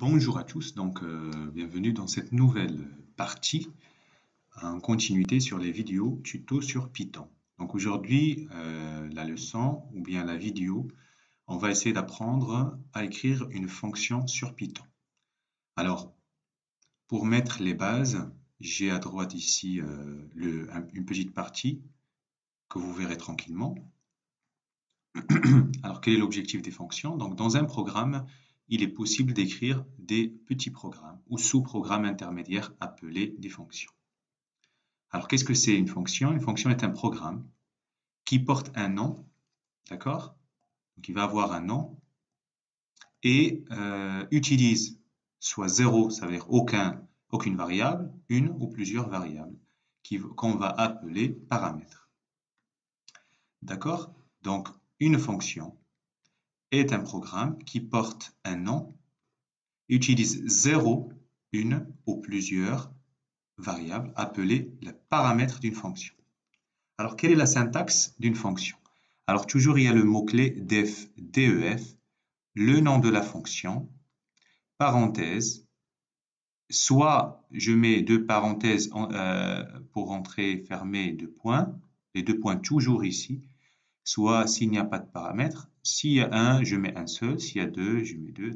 Bonjour à tous, bienvenue dans cette nouvelle partie en continuité sur les vidéos tuto sur Python. Donc aujourd'hui, la leçon ou bien la vidéo, on va essayer d'apprendre à écrire une fonction sur Python. Alors, pour mettre les bases, j'ai à droite ici une petite partie que vous verrez tranquillement. Alors, quel est l'objectif des fonctions? Donc, dans un programme, il est possible d'écrire des petits programmes ou sous-programmes intermédiaires appelés des fonctions. Alors, qu'est-ce que c'est une fonction? Une fonction est un programme qui porte un nom, d'accord? Donc, il va avoir un nom et utilise soit 0, ça veut dire aucune variable, une ou plusieurs variables qu'on va appeler paramètres. D'accord? Donc, une fonction est un programme qui porte un nom, utilise 0, une ou plusieurs variables appelées les paramètres d'une fonction. Alors, quelle est la syntaxe d'une fonction? Alors, toujours, il y a le mot-clé def, def, le nom de la fonction, parenthèse, soit je mets deux parenthèses pour entrer, fermer, deux points, les deux points toujours ici, soit s'il n'y a pas de paramètre, s'il y a un, je mets un seul, s'il y a deux, je mets deux.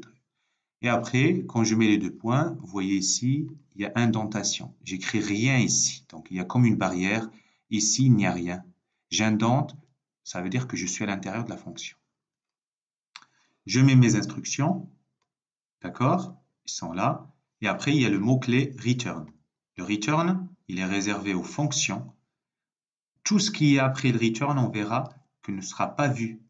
Et après, quand je mets les deux points, vous voyez ici, il y a indentation. J'écris rien ici. Donc, il y a comme une barrière. Ici, il n'y a rien. J'indente, ça veut dire que je suis à l'intérieur de la fonction. Je mets mes instructions. D'accord? Ils sont là. Et après, il y a le mot-clé return. Le return, il est réservé aux fonctions. Tout ce qui est après le return, on verra que ne sera pas vu.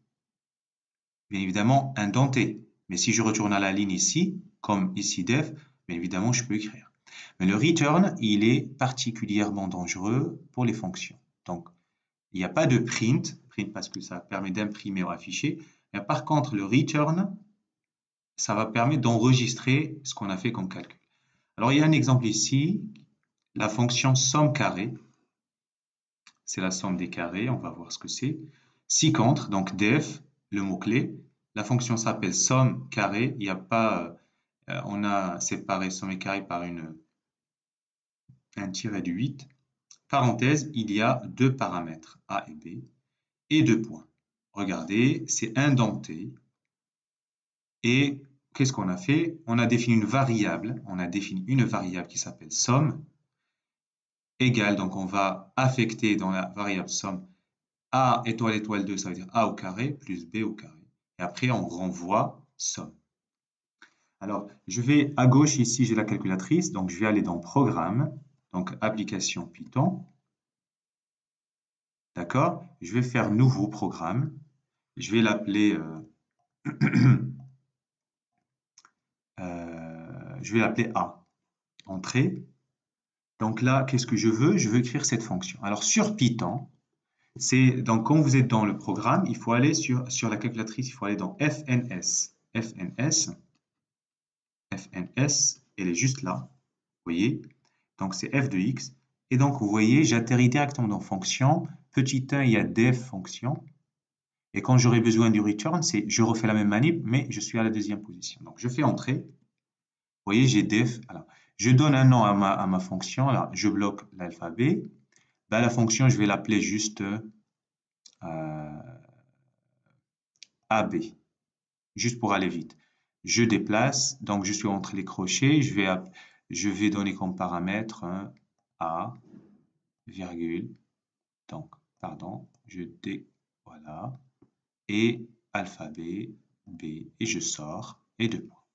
Bien évidemment, indenté. Mais si je retourne à la ligne ici, comme ici def, bien évidemment, je peux écrire. Mais le return, il est particulièrement dangereux pour les fonctions. Donc, il n'y a pas de print parce que ça permet d'imprimer ou afficher. Mais par contre, le return, ça va permettre d'enregistrer ce qu'on a fait comme calcul. Alors, il y a un exemple ici, la fonction somme carré. C'est la somme des carrés, on va voir ce que c'est. Sequent, donc def, le mot-clé. La fonction s'appelle somme carré. Il n'y a pas, on a séparé somme et carré par un tiret du 8. Parenthèse, il y a deux paramètres, A et B, et deux points. Regardez, c'est indenté. Et qu'est-ce qu'on a fait? On a défini une variable. On a défini une variable qui s'appelle somme égale. Donc, on va affecter dans la variable somme A étoile étoile 2, ça veut dire A au carré, plus B au carré. Et après, on renvoie somme. Alors, je vais à gauche, ici, j'ai la calculatrice. Donc, je vais aller dans Programme, donc Application Python. D'accord? Je vais faire Nouveau programme. Je vais l'appeler je vais l'appeler A. Entrée. Donc là, qu'est-ce que je veux? Je veux écrire cette fonction. Alors, sur Python, donc quand vous êtes dans le programme, il faut aller sur la calculatrice, il faut aller dans FNS. FNS, elle est juste là. Vous voyez? Donc, c'est f de x. Et donc, vous voyez, j'atterris directement dans fonction. Petit 1, il y a def fonction. Et quand j'aurai besoin du return, je refais la même manip, mais je suis à la deuxième position. Donc, je fais entrer. Vous voyez, j'ai def. Alors, je donne un nom à ma fonction. Alors, je bloque l'alphabet. Ben, la fonction, je vais l'appeler juste AB, juste pour aller vite. Je déplace, donc je suis entre les crochets. Je vais donner comme paramètre A, virgule. Donc, pardon, voilà. Et alphabet, B, et je sors, et deux points.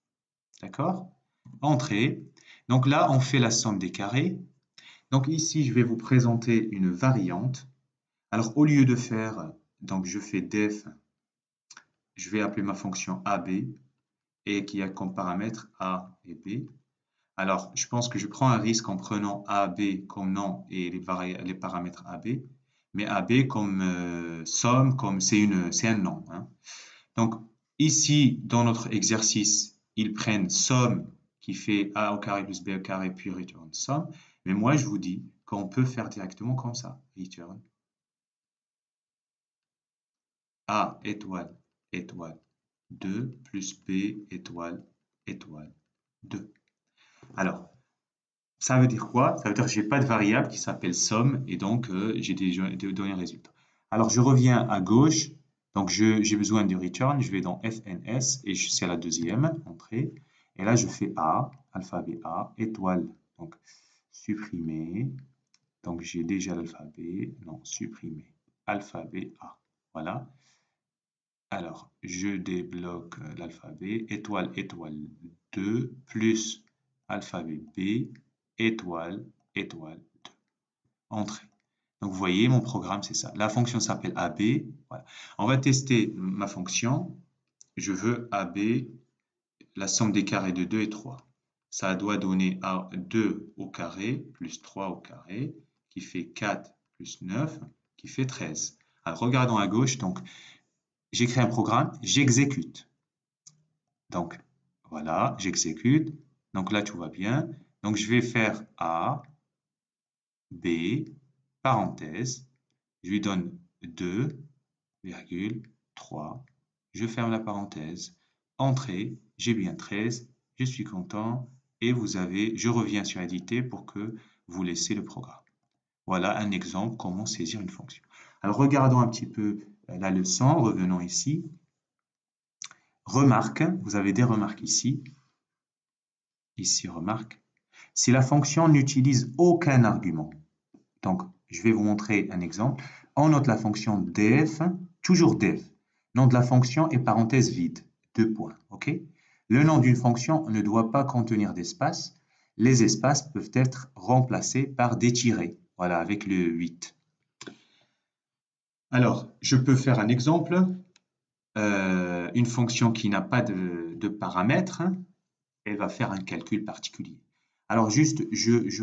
D'accord? Entrée. Donc là, on fait la somme des carrés. Donc ici, je vais vous présenter une variante. Alors, au lieu de faire, donc je fais def, je vais appeler ma fonction AB, et qui a comme paramètres A et B. Alors, je pense que je prends un risque en prenant AB comme nom et les paramètres AB, mais AB comme somme, comme c'est un nom. Hein. Donc, ici, dans notre exercice, ils prennent somme qui fait A au carré plus B au carré, puis return somme. Mais moi, je vous dis qu'on peut faire directement comme ça. Return A étoile, étoile, 2 plus B étoile, étoile, 2. Alors, ça veut dire quoi? Ça veut dire que je n'ai pas de variable qui s'appelle somme et donc j'ai des données résultats. Alors, je reviens à gauche. Donc, j'ai besoin de return. Je vais dans FNS et c'est la deuxième entrée. Et là, je fais A, alphabet A, étoile. Donc, supprimer. Donc, j'ai déjà l'alphabet. Non, supprimer. Alphabet A. Voilà. Alors, je débloque l'alphabet. Étoile, étoile 2, plus alphabet B, étoile, étoile 2. Entrée. Donc, vous voyez, mon programme, c'est ça. La fonction s'appelle AB. Voilà. On va tester ma fonction. Je veux AB, la somme des carrés de 2 et 3. Ça doit donner 2 au carré plus 3 au carré, qui fait 4 plus 9, qui fait 13. Alors, regardons à gauche. Donc, j'écris un programme, j'exécute. Donc, voilà, j'exécute. Donc là, tout va bien. Donc, je vais faire A, B, parenthèse. Je lui donne 2,3. Je ferme la parenthèse. Entrée, j'ai bien 13. Je suis content. Et je reviens sur éditer pour que vous laissiez le programme. Voilà un exemple comment saisir une fonction. Alors, regardons un petit peu la leçon. Revenons ici. Remarque, vous avez des remarques ici. Ici, remarque. Si la fonction n'utilise aucun argument, donc je vais vous montrer un exemple. On note la fonction def, toujours def. Nom de la fonction est parenthèse vide, 2 points. OK? Le nom d'une fonction ne doit pas contenir d'espace. Les espaces peuvent être remplacés par des tirets. Voilà, avec le 8. Alors, je peux faire un exemple. Une fonction qui n'a pas de paramètres, elle va faire un calcul particulier. Alors juste, je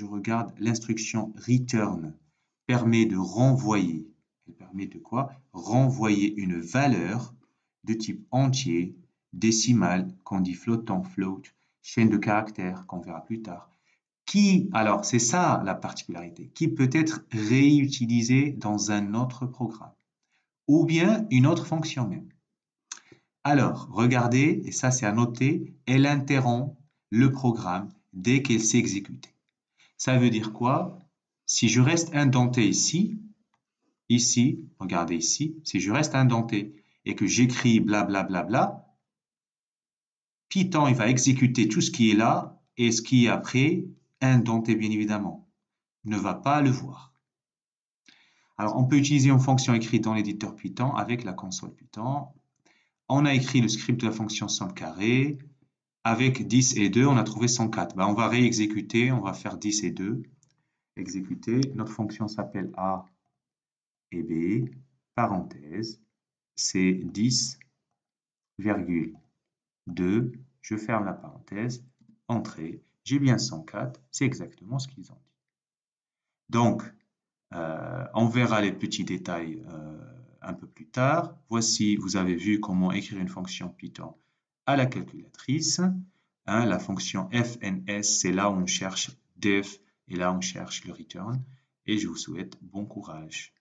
regarde l'instruction return permet de renvoyer. Elle permet de quoi? Renvoyer une valeur de type entier, décimal, qu'on dit flottant, float, chaîne de caractères, qu'on verra plus tard. Alors c'est ça la particularité, qui peut être réutilisée dans un autre programme ou bien une autre fonction même. Alors, regardez, et ça c'est à noter, elle interrompt le programme dès qu'elle s'est exécutée. Ça veut dire quoi? Si je reste indenté ici, regardez ici, si je reste indenté et que j'écris blablabla, Python il va exécuter tout ce qui est là et ce qui est après, indenté bien évidemment, ne va pas le voir. Alors, on peut utiliser une fonction écrite dans l'éditeur Python avec la console Python. On a écrit le script de la fonction somme carré. Avec 10 et 2, on a trouvé 104. On va réexécuter, on va faire 10 et 2. Exécuter. Notre fonction s'appelle A et B. Parenthèse. C'est 10,2. Je ferme la parenthèse. Entrée. J'ai bien 104. C'est exactement ce qu'ils ont dit. Donc, on verra les petits détails un peu plus tard. Voici, vous avez vu comment écrire une fonction Python à la calculatrice. La fonction FNS, c'est là où on cherche def et là on cherche le return. Et je vous souhaite bon courage.